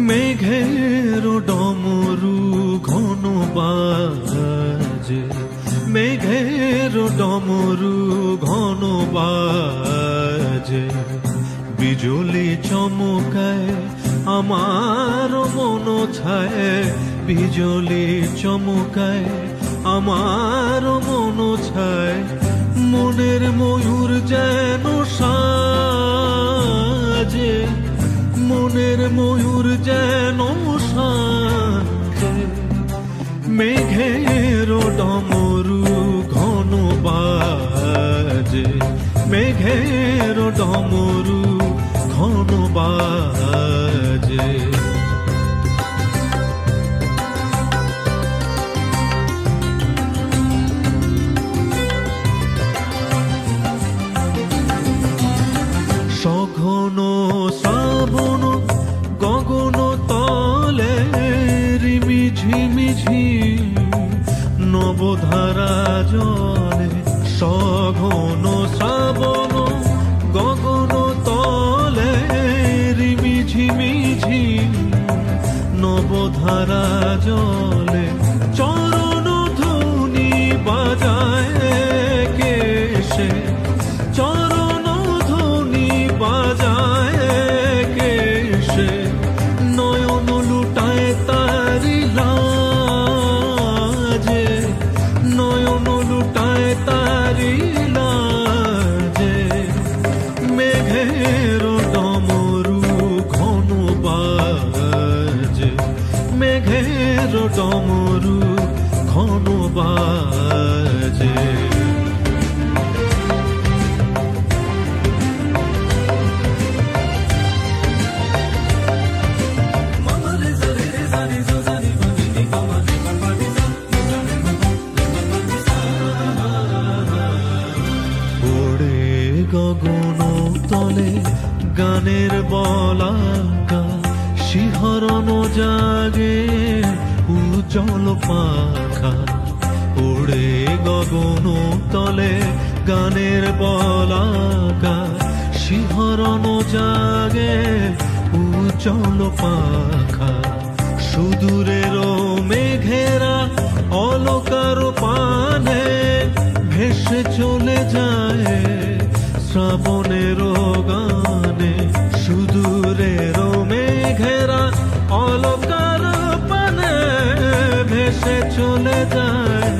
মেঘের ডমরু ঘন বাজে, মেঘের ডমরু ঘন বাজে, বিজুলি চমকায় আমার মন ছায়, বিজুলি চমকায় আমার মন ছায়, মনের ময়ূর যেন সাজে, মনের ময়ূর যেন সাজে, মেঘের ডমরু ঘন বাজে, মেঘের ডমরু ঘন বাজে। সঘন শ্রাবণ গগন তলে রিমিঝিমিঝি নবধারা জলে, সঘন শ্রাবণ গগন তলে রিমিঝিমিঝি নবধারা জলে, চরণ ধ্বনি বাজায় কেশে, চরণ ধ্বনি বাজায় কেশে, নয়ন লুটায় তারি লাজে, নয়ন লুটায় তারি লাজে, মেঘের ডমরু ঘন বাজে, মেঘের ডমরু ঘন বাজে। গগন তলে গানের বলাকা, শিহরণ জাগে উজ্জ্বল পাখা, ওড়ে গগন তলে গানের বলাকা, শিহরণ জাগে উজ্জ্বল পাখা, সুদূরের মেঘেরা অলকার পানে ভেসে চলে যায় শ্রাবণের গানে, সুদূরের মেঘেরা অলকার পানে ভেসে চলে যায়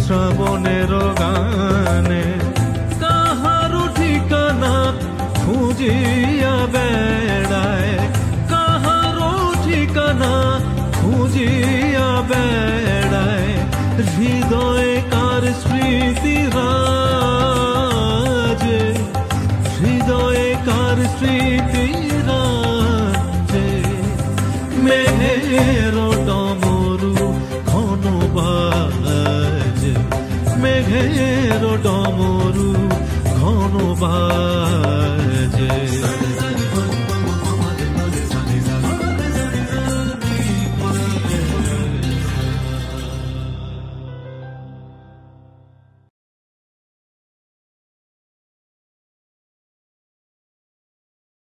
শ্রাবণের গানে, কাহারো ঠিকানা খুঁজিয়া বেড়ায়, কাহারো ঠিকানা খুঁজিয়া বেড়ায়, হৃদয়ে কার স্মৃতি রাজে, হৃদয়ে কার স্মৃতি রাজে, মেঘের ডমরু ঘন বাজে, মেঘের ডমরু ঘন বাজে।